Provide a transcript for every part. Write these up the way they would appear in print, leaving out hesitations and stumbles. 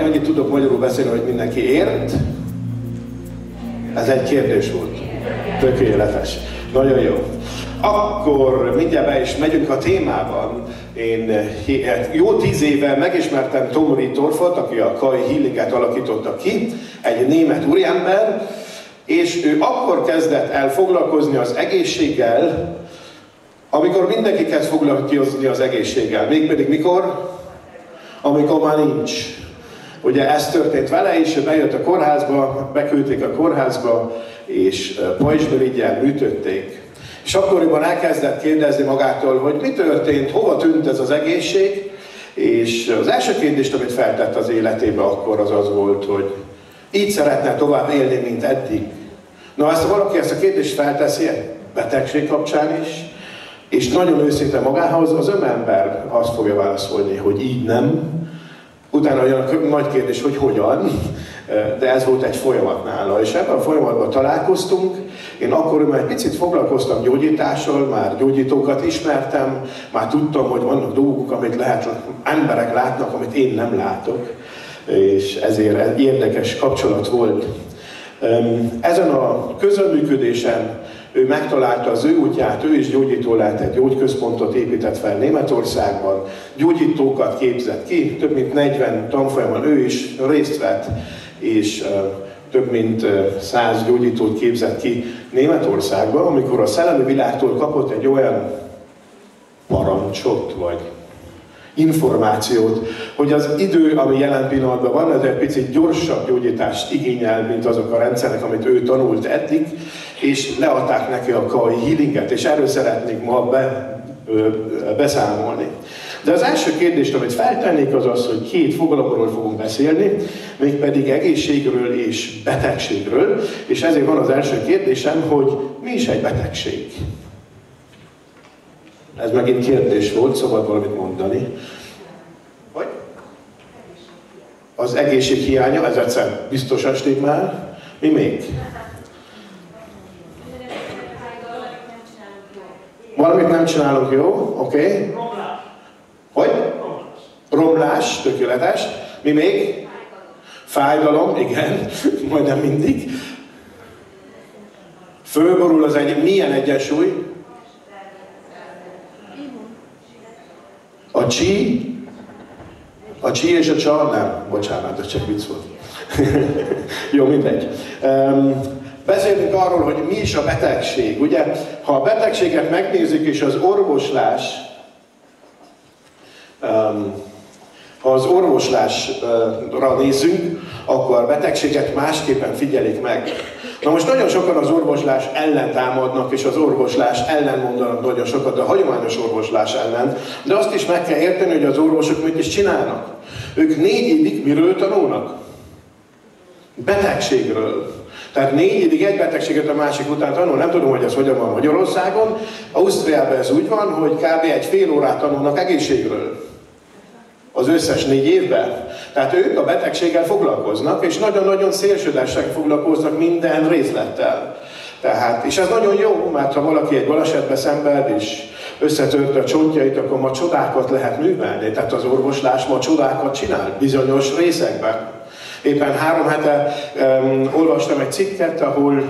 annyit tudok magyarul beszélni, hogy mindenki ért. Ez egy kérdés volt. Tökéletes. Nagyon jó. Akkor mindjárt be is megyünk a témában. Én jó 10 éve megismertem Tom Rittorfot, aki a Kai Healinget alakította ki, egy német úriember, és ő akkor kezdett el foglalkozni az egészséggel, amikor mindenki kezd foglalkozni az egészséggel. Mégpedig mikor? Amikor már nincs. Ugye ez történt vele is, bejött a kórházba, beküldték a kórházba, és pajzsmirigyel műtötték. És akkoriban elkezdett kérdezni magától, hogy mi történt, hova tűnt ez az egészség, és az első kérdést, amit feltett az életébe akkor, az volt, hogy így szeretne tovább élni, mint eddig. Na, ha valaki ezt a kérdést felteszi, betegség kapcsán is, és nagyon őszinte magához, az önember azt fogja válaszolni, hogy így nem. Utána jön a nagy kérdés, hogy hogyan, de ez volt egy folyamat nála. És ebben a folyamatban találkoztunk. Én akkor már egy picit foglalkoztam gyógyítással, már gyógyítókat ismertem, már tudtam, hogy vannak dolgok, amit emberek látnak, amit én nem látok. És ezért egy érdekes kapcsolat volt. Ezen a közöműködésen ő megtalálta az ő útját, ő is gyógyító lett, egy gyógyközpontot épített fel Németországban, gyógyítókat képzett ki, több mint 40 tanfolyamon ő is részt vett, és több mint 100 gyógyítót képzett ki Németországban, amikor a szellemi világtól kapott egy olyan parancsot, vagy információt, hogy az idő, ami jelen pillanatban van, ez egy picit gyorsabb gyógyítást igényel, mint azok a rendszerek, amit ő tanult eddig, és leadták neki a Kai Healinget, és erről szeretnék ma beszámolni. De az első kérdést, amit feltennék, az az, hogy két fogalomról fogunk beszélni, mégpedig egészségről és betegségről, és ezért van az első kérdésem, hogy mi is egy betegség? Ez megint kérdés volt, szabad valamit mondani. Vagy? Az egészség hiánya, ez egyszer biztosan stimmel. Mi még? Valamit nem csinálunk jó, oké. Okay. Hogy? Romlás, tökéletes. Mi még? Fájdalom, igen, majdnem mindig. Fölborul az milyen egyensúly? A csí és a csa, nem, bocsánat, ez csak vicc volt. Jó, mindegy. Beszélünk arról, hogy mi is a betegség. Ugye, ha a betegséget megnézzük, és az orvoslás, ha az orvoslásra nézzünk, akkor a betegséget másképpen figyelik meg. Na most nagyon sokan az orvoslás ellen támadnak, és az orvoslás ellen mondanak nagyon sokat, a hagyományos orvoslás ellen, de azt is meg kell érteni, hogy az orvosok mit is csinálnak. Ők 4 évig miről tanulnak? Betegségről. Tehát 4 évig egy betegséget a másik után tanul. Nem tudom, hogy ez hogyan van Magyarországon. Ausztriában ez úgy van, hogy kb. egy fél órát tanulnak egészségről. Az összes 4 évben. Tehát ők a betegséggel foglalkoznak, és nagyon-nagyon szélsődesen foglalkoznak minden részlettel. Tehát, és ez nagyon jó, mert ha valaki egy balesetbe szenved, és összetört a csontjait, akkor ma csodákat lehet művelni. Tehát az orvoslás ma csodákat csinál bizonyos részekben. Éppen 3 hete olvastam egy cikket, ahol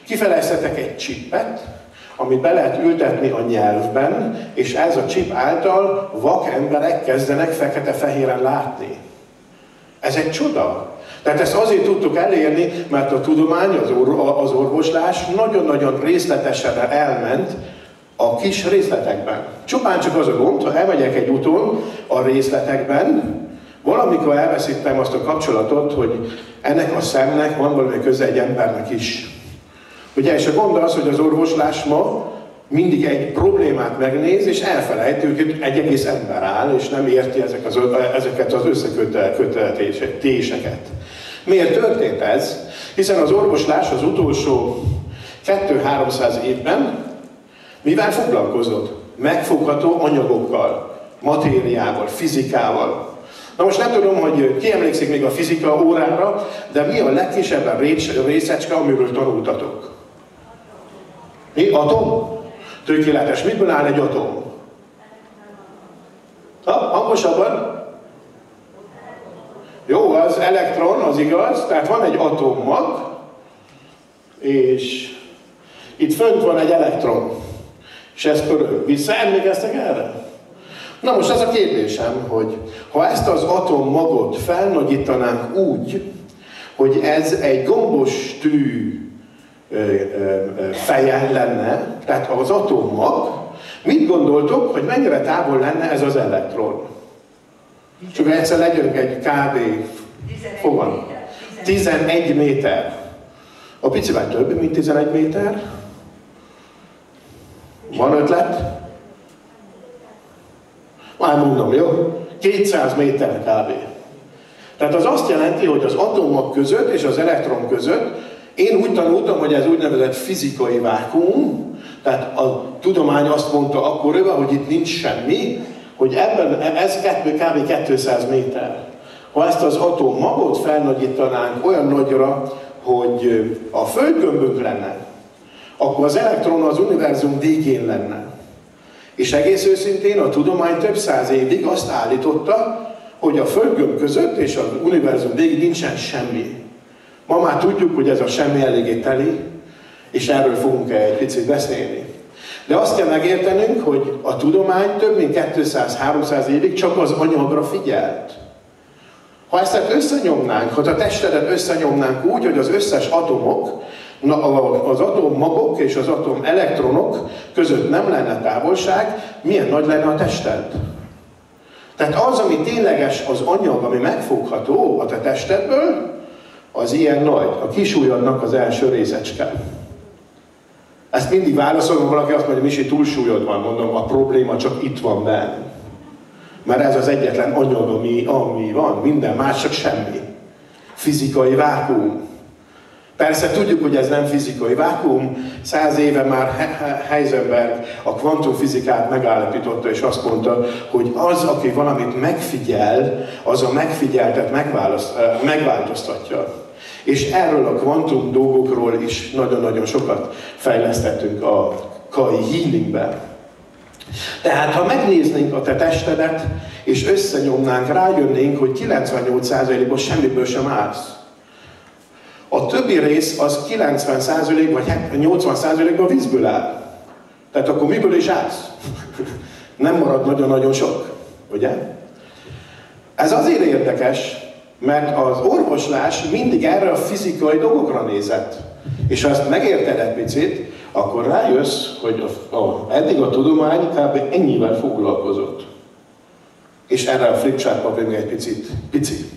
kifejlesztettek egy csippet, amit be lehet ültetni a nyelvben, és ez a chip által vak emberek kezdenek fekete-fehéren látni. Ez egy csoda. Tehát ezt azért tudtuk elérni, mert a tudomány, az orvoslás nagyon-nagyon részletesen elment a kis részletekben. Csupán csak az a gond, ha elmegyek egy úton a részletekben, valamikor elveszítem azt a kapcsolatot, hogy ennek a szemnek van valami köze egy embernek is. Ugye, és a gond az, hogy az orvoslás ma mindig egy problémát megnéz, és elfelejti, hogy egy egész ember áll, és nem érti ezeket az összekötetéseket. Miért történt ez? Hiszen az orvoslás az utolsó 200-300 évben mivel foglalkozott? Megfogható anyagokkal, matériával, fizikával. Na most nem tudom, hogy ki emlékszik még a fizika órára, de mi a legkisebb részecske, amiről tanultatok? Mi? Atom? Tökéletes. Miből áll egy atom? Hangosabban? Jó, az elektron, az igaz, tehát van egy atommag, és itt fönt van egy elektron, és ez pörög. Visszaemlékeztek erre? Na most az a kérdésem, hogy ha ezt az atommagot felnagyítanánk úgy, hogy ez egy gombos tű fejen lenne, tehát az atommag, mit gondoltok, hogy mennyire távol lenne ez az elektron? Csak egyszer legyünk egy kb. 11 méter. A picivel több, mint 11 méter. Van ötlet? Már mondom, jó? 200 méter kb. Tehát az azt jelenti, hogy az atommag között és az elektron között én úgy tanultam, hogy ez úgynevezett fizikai vákuum, tehát a tudomány azt mondta akkoriban, hogy itt nincs semmi, hogy ez kb. 200 méter. Ha ezt az atommagot felnagyítanánk olyan nagyra, hogy a földgömbünk lenne, akkor az elektron az univerzum végén lenne. És egész őszintén a tudomány több száz évig azt állította, hogy a földgömb között és az univerzum végig nincsen semmi. Ma már tudjuk, hogy ez a semmi eléggé teli, és erről fogunk egy picit beszélni. De azt kell megértenünk, hogy a tudomány több mint 200-300 évig csak az anyagra figyelt. Ha ezt összenyomnánk, ha a testedet összenyomnánk úgy, hogy az összes atomok, az atommagok és az atomelektronok között nem lenne távolság, milyen nagy lenne a tested? Tehát az, ami tényleges az anyag, ami megfogható a te testedből, az ilyen nagy. A kisúlyodnak az első részecske. Ezt mindig válaszolom, valaki azt mondja, Misi, túlsúlyod van, mondom, a probléma csak itt van benne. Mert ez az egyetlen anyag, ami van, minden más csak semmi. Fizikai vákuum. Persze tudjuk, hogy ez nem fizikai vákuum. 100 éve már Heisenberg a kvantumfizikát megállapította, és azt mondta, hogy az, aki valamit megfigyel, az a megfigyeltet megváltoztatja. És erről a kvantum dolgokról is nagyon-nagyon sokat fejlesztettünk a Kai Healingben. Tehát, ha megnéznénk a te testedet, és összenyomnánk, rájönnénk, hogy 98%-ban semmiből sem állsz. A többi rész az 90% vagy 80%-ban vízből áll. Tehát akkor miből is állsz? Nem marad nagyon-nagyon sok, ugye? Ez azért érdekes, mert az orvoslás mindig erre a fizikai dolgokra nézett. És ha ezt megérted egy picit, akkor rájössz, hogy eddig a tudomány kb. Ennyivel foglalkozott. És erre a flipchart papír még egy picit pici.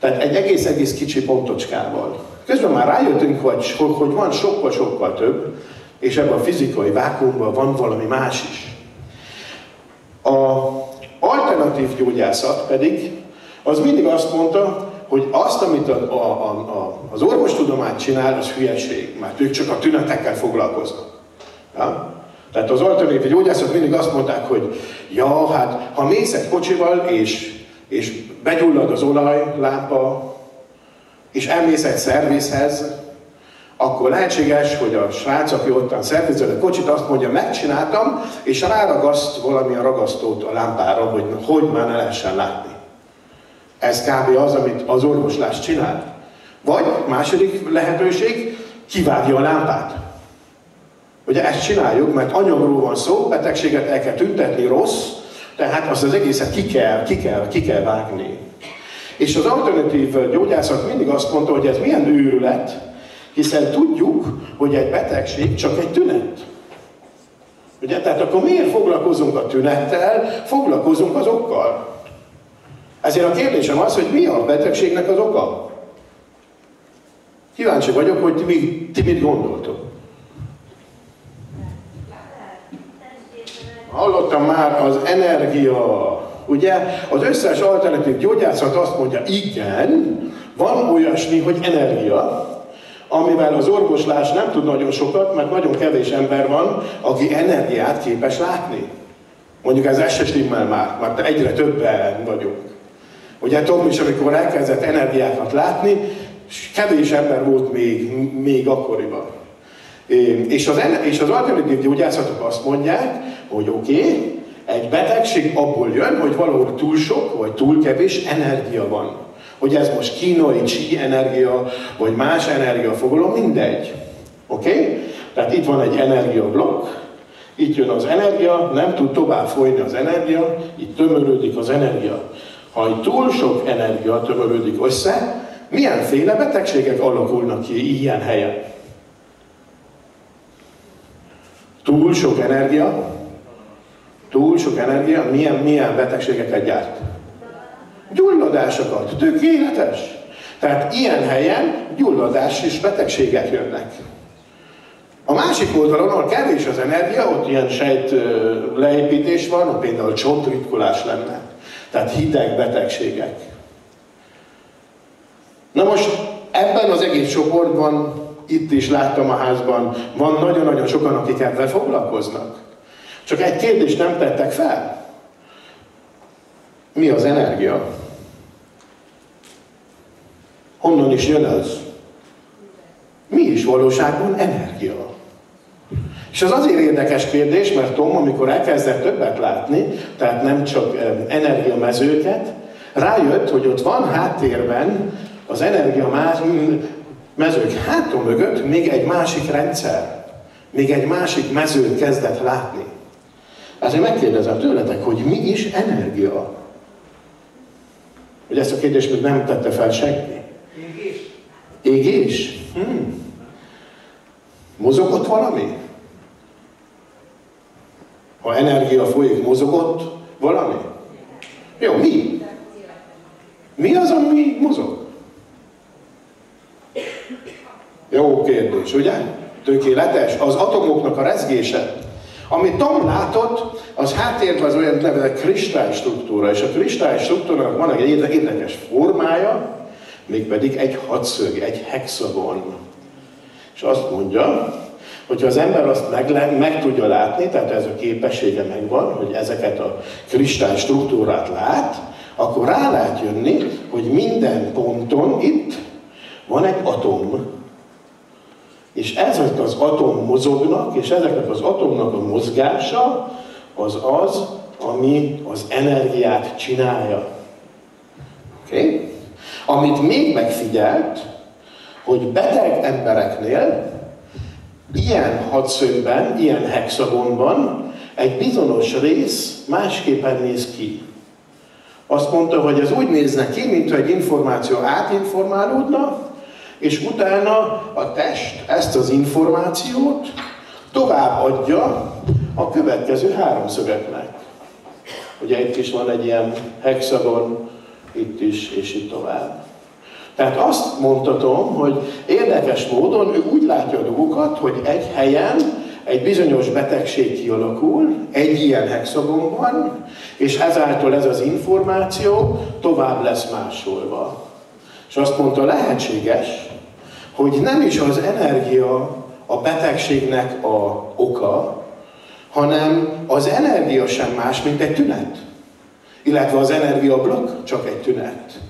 Tehát egy egész kicsi pontocskával. Közben már rájöttünk, hogy van sokkal-sokkal több, és ebben a fizikai vákuumban van valami más is. A alternatív gyógyászat pedig az mindig azt mondta, hogy azt, amit az orvostudomány csinál, az hülyeség, mert ők csak a tünetekkel foglalkoznak. Ja? Tehát az alternatív gyógyászat mindig azt mondták, hogy ja, hát ha mész egy kocsival, és begyullad az olajlámpa, és elmész egy szervizhez, akkor lehetséges, hogy a srác, aki ottan szervizel a kocsit, azt mondja, megcsináltam, és ráragaszt valamilyen ragasztót a lámpára, hogy már ne lehessen látni. Ez kb. Az, amit az orvoslás csinál. Vagy második lehetőség, kivágja a lámpát. Ugye ezt csináljuk, mert anyagról van szó, betegséget el kell tüntetni, rossz, tehát azt az egészet ki kell vágni. És az alternatív gyógyászat mindig azt mondta, hogy ez milyen őrület, hiszen tudjuk, hogy egy betegség csak egy tünet. Ugye? Tehát akkor miért foglalkozunk a tünettel, foglalkozunk az okkal? Ezért a kérdésem az, hogy mi a betegségnek az oka? Kíváncsi vagyok, hogy ti mit gondoltok. Hallottam már az energia. Ugye az összes alternatív gyógyászat azt mondja, igen, van olyasmi, hogy energia, amivel az orvoslás nem tud nagyon sokat, mert nagyon kevés ember van, aki energiát képes látni. Mondjuk ez se stimmel már, mert egyre többen vagyunk. Ugye Tom is, amikor elkezdett energiákat látni, kevés ember volt még akkoriban. És az alternatív gyógyászatok azt mondják, hogy oké, egy betegség abból jön, hogy valahol túl sok vagy túl kevés energia van. Hogy ez most kínai chi energia, vagy más energiafogalom, mindegy. Oké? Tehát itt van egy energiablokk, itt jön az energia, nem tud tovább folyni az energia, itt tömörődik az energia. Ha itt túl sok energia tömörődik össze, milyenféle betegségek alakulnak ki ilyen helyen? Túl sok energia milyen betegségeket gyárt? Gyulladásokat, tökéletes. Tehát ilyen helyen gyulladás és betegségek jönnek. A másik oldalon, ahol kevés az energia, ott ilyen sejt leépítés van, ott például csontritkulás lenne. Tehát hideg betegségek. Na most ebben az egész csoportban, itt is láttam a házban, van nagyon-nagyon sokan, akik ebben foglalkoznak. Csak egy kérdést nem tettek fel. Mi az energia? Honnan is jön az? Mi is valóságban energia? És az azért érdekes kérdés, mert Tom, amikor elkezdett többet látni, tehát nem csak energiamezőket, rájött, hogy ott van háttérben az energiamezők hátul mögött még egy másik rendszer, még egy másik mezőt kezdett látni. Ezért megkérdezem tőletek, hogy mi is energia? Hogy ezt a kérdést még nem tette fel senki. Égés. Égés? Mozogott valami? Ha energia folyik, mozogott valami? Jó, mi? Mi az, ami mozog? Jó kérdés, ugye? Tökéletes. Az atomoknak a rezgése. Amit Tom látott, az háttérben az olyan nevezett kristálystruktúra, és a kristálystruktúrának van egy érdekes formája, mégpedig egy hatszög, egy hexagon. És azt mondja, hogyha az ember azt meg tudja látni, tehát ez a képessége megvan, hogy ezeket a kristálystruktúrát lát, akkor rá lehet jönni, hogy minden ponton itt van egy atom. És ezek az atom mozognak, és ezeknek az atomnak a mozgása az, ami az energiát csinálja. Okay? Amit még megfigyelt, hogy beteg embereknél ilyen hatszögben, ilyen hexagonban egy bizonyos rész másképpen néz ki. Azt mondta, hogy ez úgy nézne ki, mintha egy információ átinformálódna, és utána a test ezt az információt továbbadja a következő háromszögeknek. Ugye itt is van egy ilyen hexagon, itt is, és itt tovább. Tehát azt mondhatom, hogy érdekes módon ő úgy látja a dolgokat, hogy egy helyen egy bizonyos betegség kialakul, egy ilyen hexagonban, és ezáltal ez az információ tovább lesz másolva. És azt mondta, lehetséges, hogy nem is az energia a betegségnek a oka, hanem az energia sem más, mint egy tünet. Illetve az energiablokk csak egy tünet.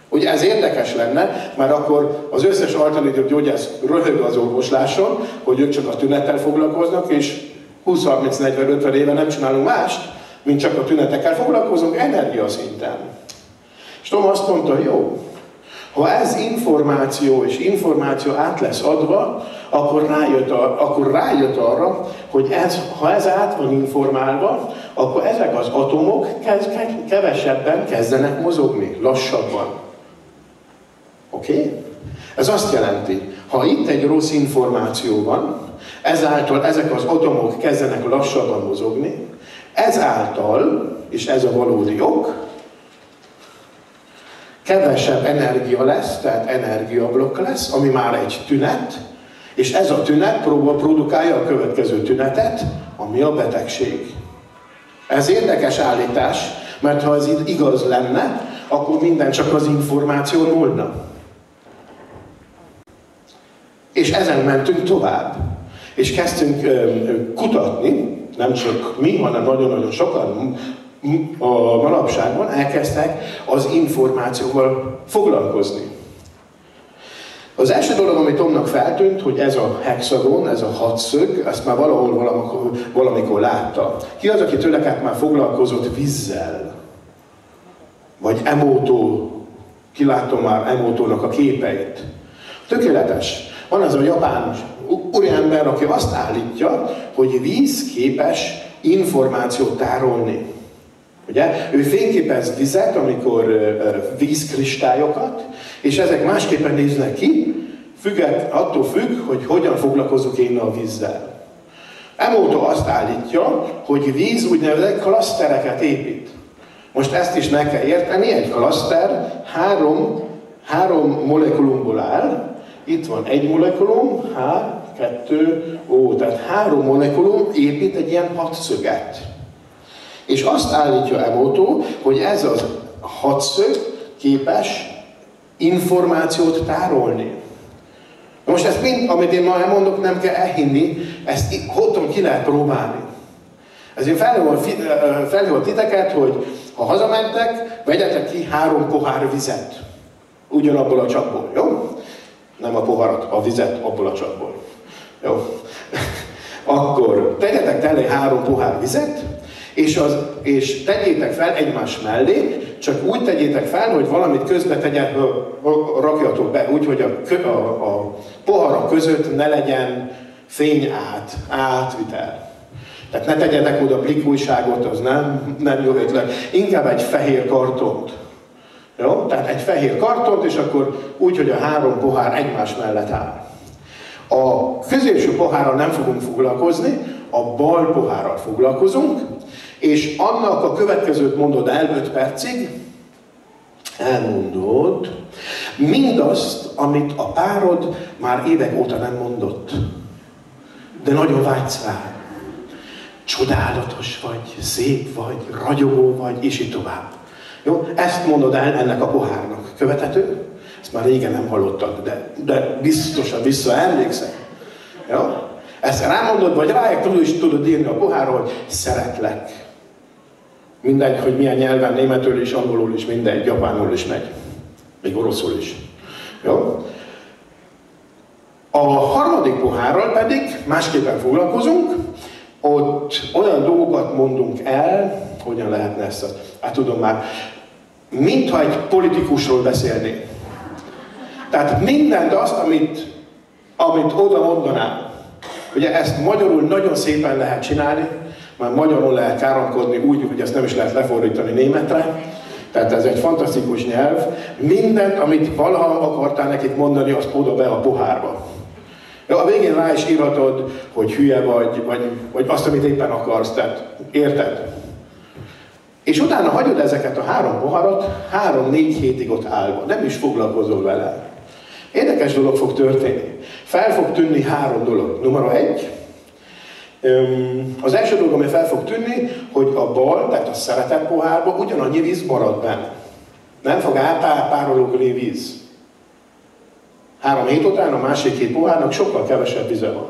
Ugye ez érdekes lenne, mert akkor az összes alternatív gyógyász röhög az orvosláson, hogy ők csak a tünettel foglalkoznak, és 20-30-40-50 éve nem csinálunk mást, mint csak a tünetekkel foglalkozunk energiaszinten. És Tom azt mondta, jó, ha ez információ és információ át lesz adva, akkor rájött arra, hogy ha ez át van informálva, akkor ezek az atomok kevesebben kezdenek mozogni, lassabban. Oké? Ez azt jelenti, ha itt egy rossz információ van, ezáltal ezek az atomok kezdenek lassabban mozogni, ezáltal, és ez a valódi ok, kevesebb energia lesz, tehát energiablokk lesz, ami már egy tünet, és ez a tünet produkálja a következő tünetet, ami a betegség. Ez érdekes állítás, mert ha ez igaz lenne, akkor minden csak az információ múlna. És ezen mentünk tovább. És kezdtünk kutatni, nem csak mi, hanem nagyon-nagyon sokan a manapságban elkezdtek az információval foglalkozni. Az első dolog, ami Tomnak feltűnt, hogy ez a hexagon, ez a hatszög, ezt már valamikor látta. Ki az, aki tőleket már foglalkozott vízzel? Vagy emótó Kilátom már Emotónak a képeit. Tökéletes. Van ez a japán úriember, aki azt állítja, hogy víz képes információt tárolni. Ugye? Ő fényképez vizet, amikor vízkristályokat, és ezek másképpen néznek ki, attól függ, hogy hogyan foglalkozok én a vízzel. Emoto azt állítja, hogy víz úgynevezett klasztereket épít. Most ezt is meg kell érteni, egy klaszter három molekulumból áll. Itt van egy molekulum, H2O, tehát 3 molekulum épít egy ilyen hatszöget. És azt állítja Emoto, hogy ez az hatszög képes információt tárolni. Most ezt mind, amit én ma elmondok, nem kell elhinni, ezt otthon ki lehet próbálni. Ezért felhívott titeket, hogy ha hazamentek, vegyetek ki 3 pohár vizet. Ugyanabból a csapból, jó? Nem a poharat, a vizet abból a csapból. Jó? Akkor tegyetek tele 3 pohár vizet, és tegyétek fel egymás mellé, csak úgy tegyétek fel, hogy valamit közbe rakjatok be, úgy, hogy a poharak között ne legyen átvitel. Tehát ne tegyetek oda blikújságot, az nem jó ötlet. Inkább egy fehér kartont. Jó? Tehát egy fehér kartont, és akkor úgy, hogy a 3 pohár egymás mellett áll. A középső pohárral nem fogunk foglalkozni, a bal pohárral foglalkozunk, és annak a következőt mondod el 5 percig, elmondod mindazt, amit a párod már évek óta nem mondott. De nagyon vágysz rá. Csodálatos vagy, szép vagy, ragyogó vagy, és így tovább. Jó? Ezt mondod el ennek a pohárnak. Követhető? Ezt már régen nem hallottad, de biztosan visszaemlékszel. Jó? Ezt rámondod, vagy rájuk is tudod írni a pohárra, hogy szeretlek. Mindegy, hogy milyen nyelven, németül is, angolul is, mindegy, japánul is megy. Még oroszul is. Jó? A harmadik pohárral pedig másképpen foglalkozunk, ott olyan dolgokat mondunk el, hogyan lehetne ezt, hát tudom már, mintha egy politikusról beszélnék. Tehát mindent azt, amit oda mondanám. Ugye ezt magyarul nagyon szépen lehet csinálni, már magyarul lehet káromkodni úgy, hogy ezt nem is lehet lefordítani németre. Tehát ez egy fantasztikus nyelv. Mindent, amit valaha akartál nekik mondani, azt oda be a pohárba. Ja, a végén rá is írhatod, hogy hülye vagy azt, amit éppen akarsz. Tehát érted? És utána hagyod ezeket a 3 poharat 3-4 hétig ott állva. Nem is foglalkozol vele. Érdekes dolog fog történni. Fel fog tűnni 3 dolog. Numero 1. Az első dolog, ami fel fog tűnni, hogy a bal, tehát a szeretett pohárban ugyanannyi víz marad benne. Nem fog átpárologni víz. 3 hét után a másik 2 pohárnak sokkal kevesebb vize van.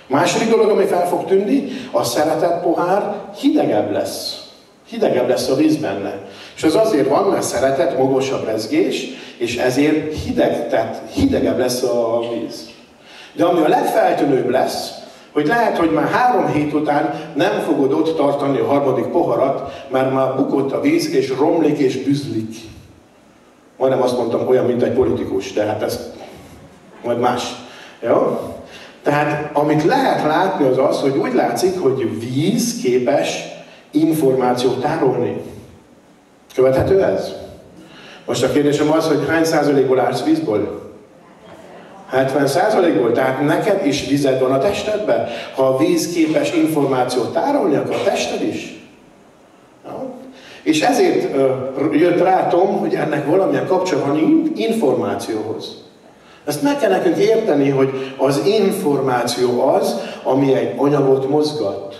Második dolog, ami fel fog tűnni, a szeretett pohár hidegebb lesz. Hidegebb lesz a víz benne. És az azért van, mert szeretett, magosabb rezgés, és ezért tehát hidegebb lesz a víz. De ami a legfeltűnőbb lesz, hogy lehet, hogy már 3 hét után nem fogod ott tartani a harmadik poharat, mert már bukott a víz, és romlik és büzlik. Majdnem azt mondtam, olyan, mint egy politikus, de hát ez majd más. Jó? Tehát amit lehet látni az az, hogy úgy látszik, hogy víz képes információt tárolni. Követhető ez? Most a kérdésem az, hogy hány százalékból állsz vízból? 70%-ból? Tehát neked is vized van a testedben? Ha a víz képes információt tárolni, akkor a tested is. Ja? És ezért jött rá Tom, hogy ennek valamilyen kapcsolata van információhoz. Ezt meg kell nekünk érteni, hogy az információ az, ami egy anyagot mozgat.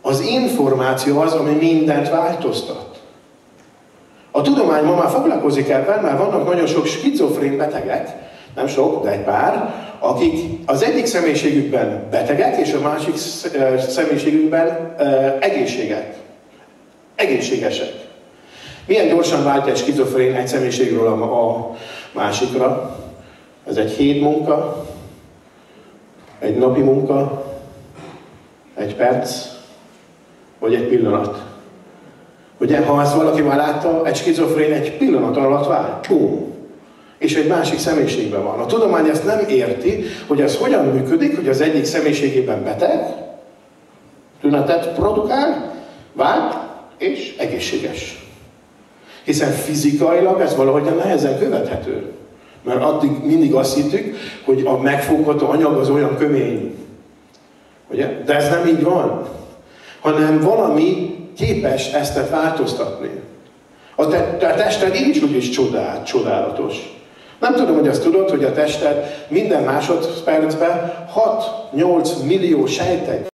Az információ az, ami mindent változtat. A tudomány ma már foglalkozik ebben, mert vannak nagyon sok skizofrén betegek, nem sok, de egy pár, akik az egyik személyiségükben betegek, és a másik személyiségükben egészségesek. Milyen gyorsan váltja egy skizofrén egy személyiségről a másikra? Ez egy hét munka, egy napi munka, egy perc, vagy egy pillanat. Ugye, ha ezt valaki már látta, egy skizofrén egy pillanat alatt vált. Bum! És egy másik személyiségben van. A tudomány ezt nem érti, hogy ez hogyan működik, hogy az egyik személyiségében beteg, tünetet produkál, vált és egészséges. Hiszen fizikailag ez valahogyan nehezen követhető. Mert addig mindig azt hittük, hogy a megfogható anyag az olyan kömény. Ugye? De ez nem így van. Hanem valami képes ezt változtatni. A tested így is úgyis csodálatos. Nem tudom, hogy azt tudod, hogy a tested minden másodpercben 6-8 millió sejtet